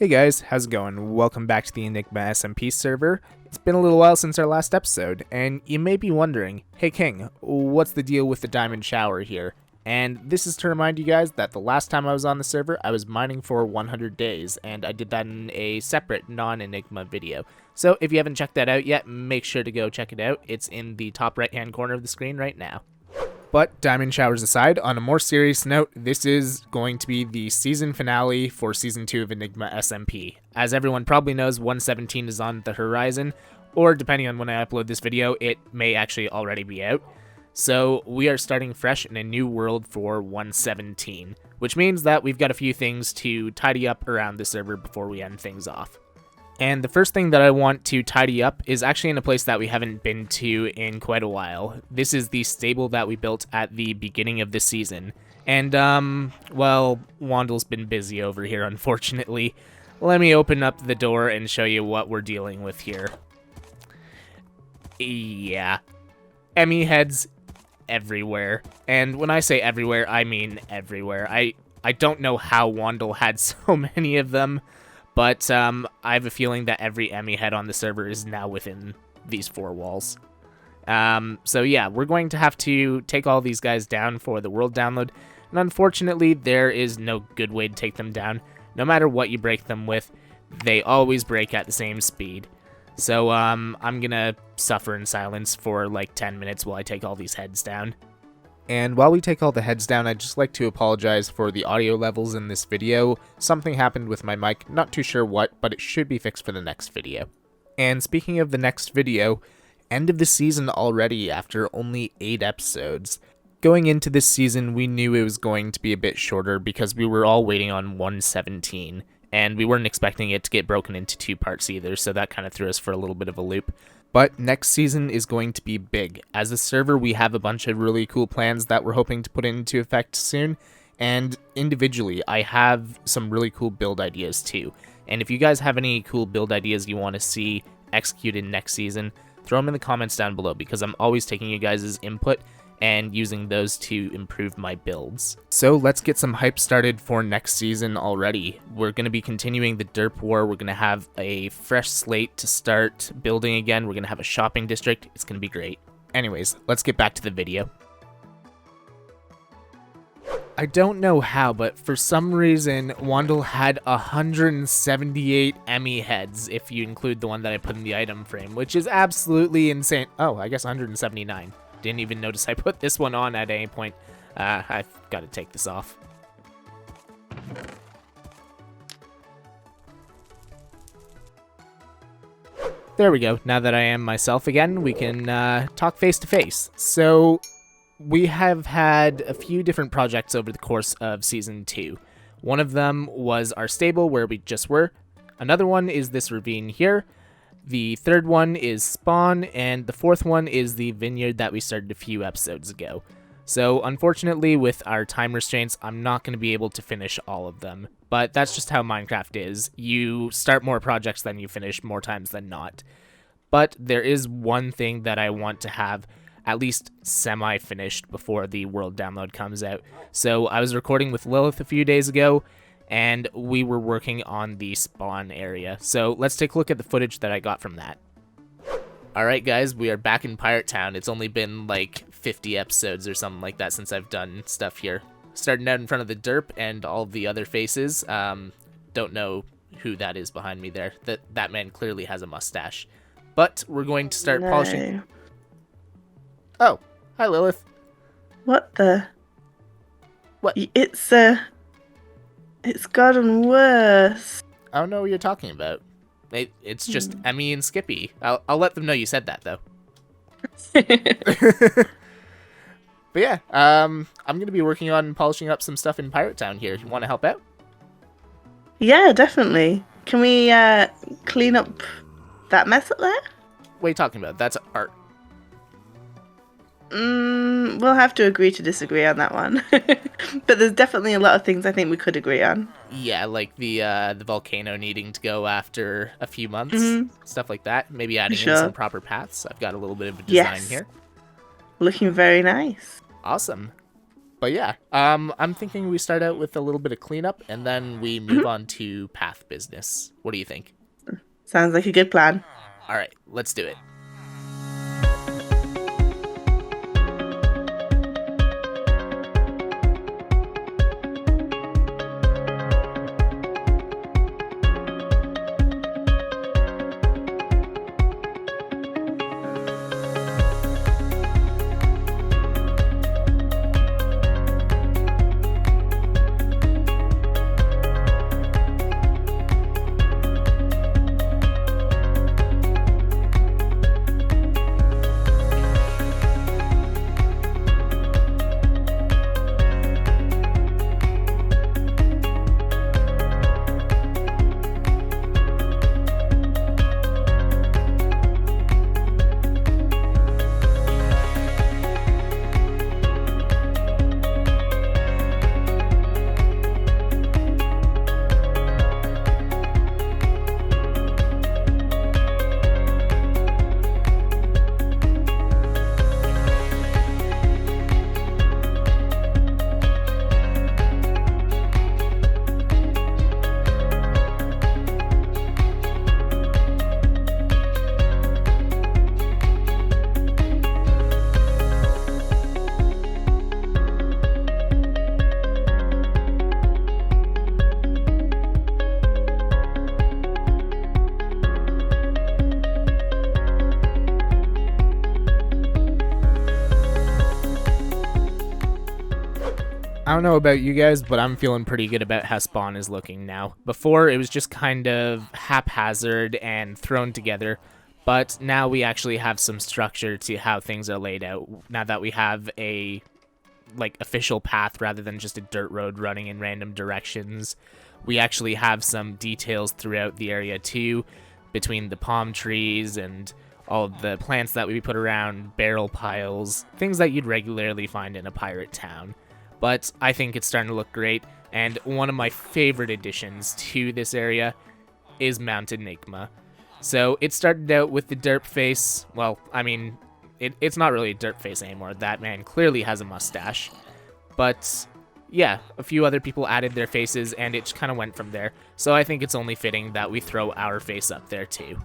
Hey guys, how's it going? Welcome back to the Enigma SMP server. It's been a little while since our last episode, and you may be wondering, hey King, what's the deal with the diamond shower here? And this is to remind you guys that the last time I was on the server, I was mining for 100 days, and I did that in a separate non-Enigma video. So if you haven't checked that out yet, make sure to go check it out. It's in the top right-hand corner of the screen right now. But diamond showers aside, on a more serious note, this is going to be the season finale for Season 2 of Enigma SMP. As everyone probably knows, 117 is on the horizon, or depending on when I upload this video, it may actually already be out. So we are starting fresh in a new world for 117, which means that we've got a few things to tidy up around the server before we end things off. And the first thing that I want to tidy up is actually in a place that we haven't been to in quite a while. This is the stable that we built at the beginning of the season. And, well, Wandel's been busy over here, unfortunately. Let me open up the door and show you what we're dealing with here. Yeah. Emmy heads everywhere. And when I say everywhere, I mean everywhere. I don't know how Wandel had so many of them. But I have a feeling that every Emmy head on the server is now within these four walls. So yeah, we're going to have to take all these guys down for the world download. And unfortunately, there is no good way to take them down. No matter what you break them with, they always break at the same speed. So I'm going to suffer in silence for like 10 minutes while I take all these heads down. And while we take all the heads down, I'd just like to apologize for the audio levels in this video. Something happened with my mic, not too sure what, but it should be fixed for the next video. And speaking of the next video, end of the season already after only 8 episodes. Going into this season, we knew it was going to be a bit shorter because we were all waiting on 117, and we weren't expecting it to get broken into 2 parts either, so that kind of threw us for a little bit of a loop. But next season is going to be big. As a server, we have a bunch of really cool plans that we're hoping to put into effect soon. And individually, I have some really cool build ideas too. And if you guys have any cool build ideas you want to see executed next season, throw them in the comments down below because I'm always taking you guys' input and using those to improve my builds. So let's get some hype started for next season already. We're going to be continuing the derp war. We're going to have a fresh slate to start building again. We're going to have a shopping district. It's going to be great. Anyways, let's get back to the video. I don't know how, but for some reason, Wandel had 178 Emmy heads, if you include the one that I put in the item frame, which is absolutely insane. Oh, I guess 179. Didn't even notice I put this one on at any point. I've got to take this off. There we go. Now that I am myself again, we can talk face to face. So we have had a few different projects over the course of Season 2. One of them was our stable where we just were. Another one is this ravine here. The third one is Spawn, and the fourth one is the Vineyard that we started a few episodes ago. So unfortunately, with our time restraints, I'm not going to be able to finish all of them. But that's just how Minecraft is. You start more projects than you finish more times than not. But there is one thing that I want to have at least semi-finished before the world download comes out. So I was recording with Lilith a few days ago, and we were working on the spawn area. So let's take a look at the footage that I got from that. Alright guys, we are back in Pirate Town. It's only been like 50 episodes or something like that since I've done stuff here. Starting out in front of the derp and all the other faces. Don't know who that is behind me there. That man clearly has a mustache. But we're going to start polishing. Oh, hi Lilith. What the? What? It's gotten worse. I don't know what you're talking about. It's just Emmy and Skippy. I'll let them know you said that, though. But yeah, I'm going to be working on polishing up some stuff in Pirate Town here. You want to help out? Yeah, definitely. Can we clean up that mess up there? What are you talking about? That's art. We'll have to agree to disagree on that one. But there's definitely a lot of things I think we could agree on. Yeah, like the volcano needing to go after a few months, stuff like that. Maybe adding in some proper paths. I've got a little bit of a design here. Looking very nice. Awesome. But yeah, I'm thinking we start out with a little bit of cleanup, and then we move on to path business. What do you think? Sounds like a good plan. All right, let's do it. I don't know about you guys, but I'm feeling pretty good about how Spawn is looking now. Before, it was just kind of haphazard and thrown together, but now we actually have some structure to how things are laid out, now that we have a official path rather than just a dirt road running in random directions. We actually have some details throughout the area too, between the palm trees and all of the plants that we put around, barrel piles, things that you'd regularly find in a pirate town. But I think it's starting to look great, and one of my favorite additions to this area is Mount Enigma. So it started out with the derp face. Well, I mean, it's not really a derp face anymore. That man clearly has a mustache. But yeah, a few other people added their faces, and it kind of went from there. So I think it's only fitting that we throw our face up there too.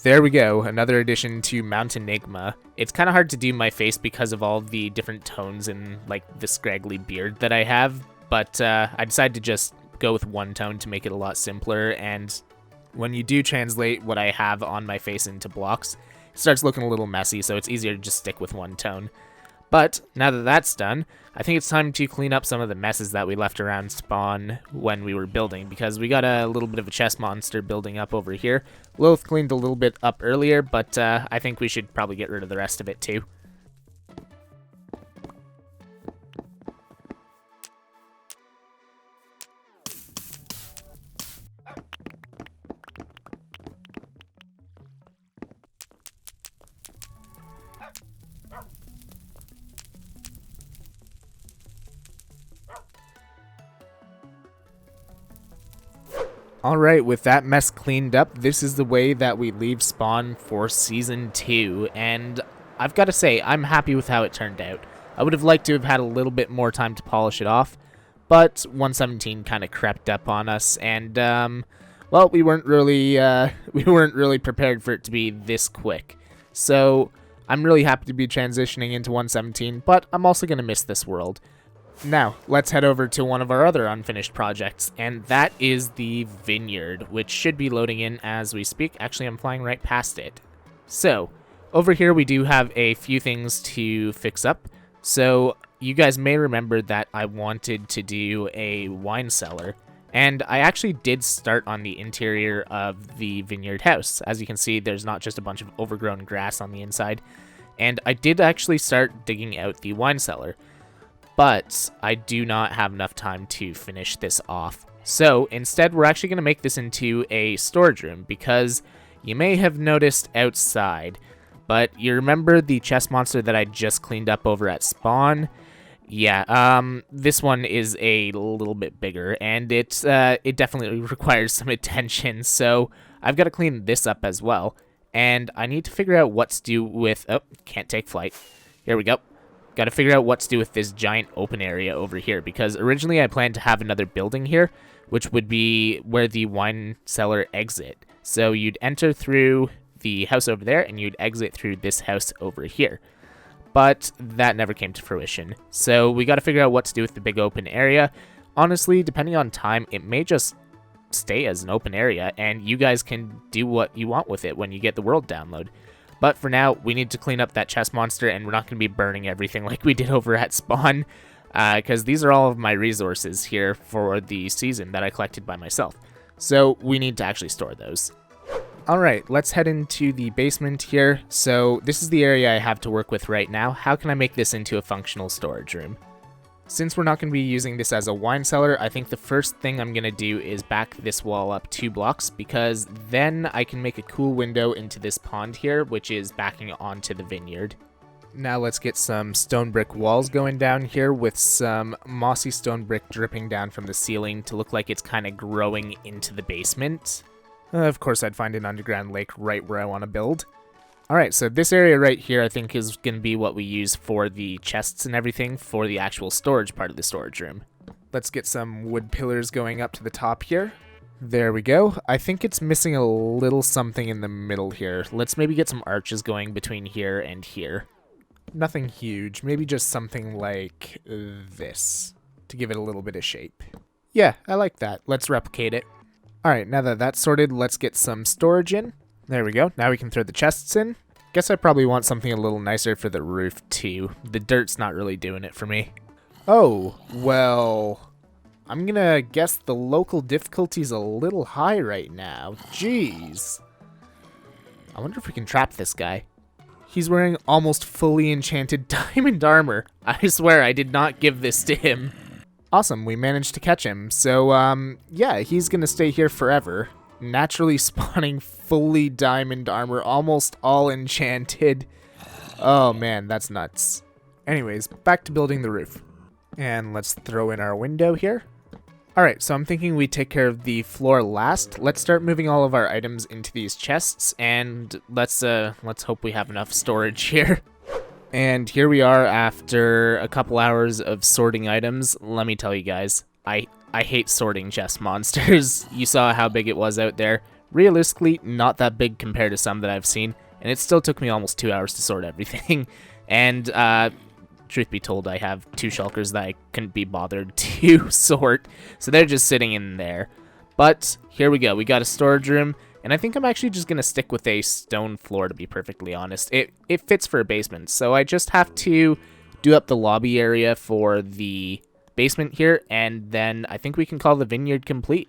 There we go, another addition to Mount Enigma. It's kind of hard to do my face because of all the different tones and the scraggly beard that I have, but I decided to just go with one tone to make it a lot simpler, and when you do translate what I have on my face into blocks, it starts looking a little messy, so it's easier to just stick with one tone. But now that that's done, I think it's time to clean up some of the messes that we left around spawn when we were building, because we got a little bit of a chest monster building up over here. Lilith cleaned a little bit up earlier, but I think we should probably get rid of the rest of it too. Alright, with that mess cleaned up, this is the way that we leave spawn for Season 2, and I've got to say, I'm happy with how it turned out. I would have liked to have had a little bit more time to polish it off, but 117 kind of crept up on us, and, well, we weren't really prepared for it to be this quick. So, I'm really happy to be transitioning into 117, but I'm also going to miss this world. Now, let's head over to one of our other unfinished projects, and that is the Vineyard, which should be loading in as we speak. Actually, I'm flying right past it. So, over here we do have a few things to fix up. So, you guys may remember that I wanted to do a wine cellar, and I actually did start on the interior of the Vineyard house. As you can see, there's not just a bunch of overgrown grass on the inside, and I did actually start digging out the wine cellar. But I do not have enough time to finish this off. So instead, we're actually going to make this into a storage room, because you may have noticed outside, but you remember the chest monster that I just cleaned up over at spawn? Yeah, this one is a little bit bigger, and it definitely requires some attention, so I've got to clean this up as well. And I need to figure out what to do with... Oh, can't take flight. Here we go. Got to figure out what to do with this giant open area over here, because originally I planned to have another building here, which would be where the wine cellar exit. So you'd enter through the house over there, and you'd exit through this house over here. But that never came to fruition. So we got to figure out what to do with the big open area. Honestly, depending on time, it may just stay as an open area, and you guys can do what you want with it when you get the world download. But for now, we need to clean up that chest monster, and we're not going to be burning everything like we did over at spawn, because these are all of my resources here for the season that I collected by myself. So we need to actually store those. Alright, let's head into the basement here. So this is the area I have to work with right now. How can I make this into a functional storage room? Since we're not going to be using this as a wine cellar, I think the first thing I'm going to do is back this wall up 2 blocks, because then I can make a cool window into this pond here, which is backing onto the vineyard. Now let's get some stone brick walls going down here with some mossy stone brick dripping down from the ceiling to look like it's kind of growing into the basement. Of course, I'd find an underground lake right where I want to build. Alright, so this area right here I think is going to be what we use for the chests and everything for the actual storage part of the storage room. Let's get some wood pillars going up to the top here. There we go. I think it's missing a little something in the middle here. Let's maybe get some arches going between here and here. Nothing huge, maybe just something like this to give it a little bit of shape. Yeah, I like that. Let's replicate it. Alright, now that that's sorted, let's get some storage in. There we go. Now we can throw the chests in. Guess I probably want something a little nicer for the roof too. The dirt's not really doing it for me. Oh, well, I'm gonna guess the local difficulty's a little high right now. Jeez. I wonder if we can trap this guy. He's wearing almost fully enchanted diamond armor. I swear I did not give this to him. Awesome, we managed to catch him. So, yeah, he's gonna stay here forever. Naturally spawning fully diamond armor, almost all enchanted. Oh man, that's nuts. Anyways, back to building the roof. And let's throw in our window here. Alright, so I'm thinking we take care of the floor last. Let's start moving all of our items into these chests, and let's hope we have enough storage here. And here we are after a couple hours of sorting items. Let me tell you guys, I hate sorting chest monsters. You saw how big it was out there. Realistically, not that big compared to some that I've seen, and it still took me almost 2 hours to sort everything. And truth be told, I have 2 shulkers that I couldn't be bothered to sort, so they're just sitting in there. But here we go. We got a storage room. And I think I'm actually just going to stick with a stone floor, to be perfectly honest. It fits for a basement, so I just have to do up the lobby area for the basement here, and then I think we can call the vineyard complete.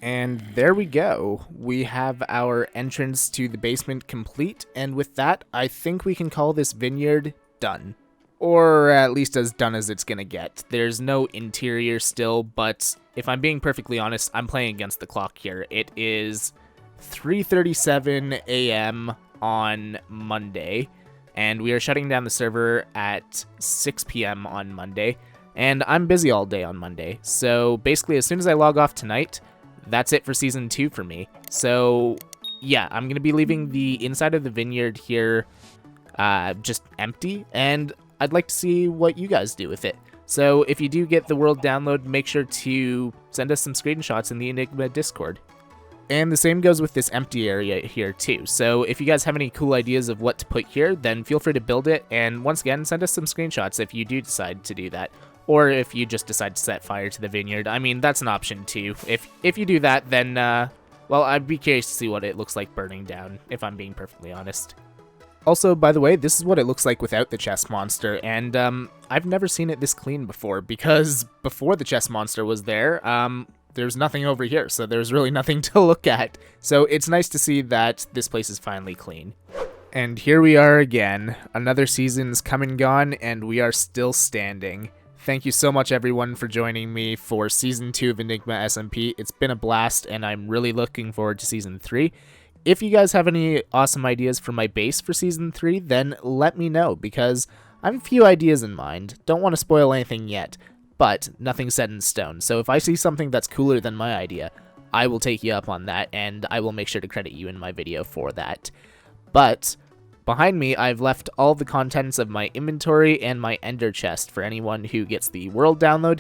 And there we go. We have our entrance to the basement complete, and with that, I think we can call this vineyard done. Or at least as done as it's going to get. There's no interior still, but if I'm being perfectly honest, I'm playing against the clock here. It is 3:37 a.m. on Monday, and we are shutting down the server at 6 p.m. on Monday, and I'm busy all day on Monday. So basically, as soon as I log off tonight, that's it for Season 2 for me. So yeah, I'm going to be leaving the inside of the vineyard here just empty, and I'd like to see what you guys do with it. So if you do get the world download, make sure to send us some screenshots in the Enigma Discord. And the same goes with this empty area here too. So if you guys have any cool ideas of what to put here, then feel free to build it. And once again, send us some screenshots if you do decide to do that. Or if you just decide to set fire to the vineyard. I mean, that's an option too. If you do that, then, well, I'd be curious to see what it looks like burning down, if I'm being perfectly honest. Also, by the way, this is what it looks like without the chest monster. And I've never seen it this clean before, because before the chest monster was there, there's nothing over here, so there's really nothing to look at. So it's nice to see that this place is finally clean. And here we are again. Another season's come and gone, and we are still standing. Thank you so much, everyone, for joining me for Season 2 of Enigma SMP. It's been a blast, and I'm really looking forward to Season 3. If you guys have any awesome ideas for my base for Season 3, then let me know, because I have a few ideas in mind. Don't want to spoil anything yet. But nothing's set in stone, so if I see something that's cooler than my idea, I will take you up on that, and I will make sure to credit you in my video for that. But behind me, I've left all the contents of my inventory and my ender chest for anyone who gets the world download,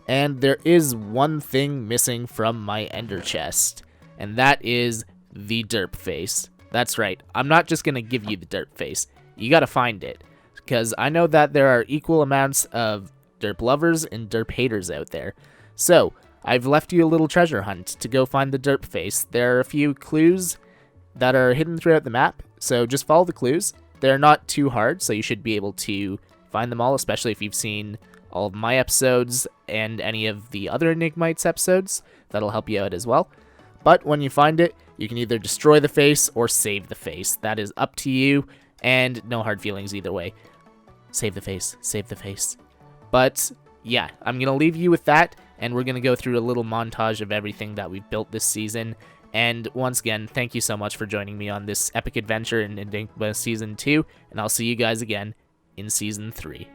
and there is one thing missing from my ender chest, and that is the derp face. That's right, I'm not just gonna give you the derp face, you gotta find it, because I know that there are equal amounts of derp lovers and derp haters out there. So, I've left you a little treasure hunt to go find the derp face. There are a few clues that are hidden throughout the map, so just follow the clues. They're not too hard, so you should be able to find them all, especially if you've seen all of my episodes and any of the other Enigmites episodes. That'll help you out as well. But when you find it, you can either destroy the face or save the face. That is up to you, and no hard feelings either way. Save the face, save the face. But yeah, I'm going to leave you with that, and we're going to go through a little montage of everything that we've built this season. And once again, thank you so much for joining me on this epic adventure in Enigma Season 2, and I'll see you guys again in Season 3.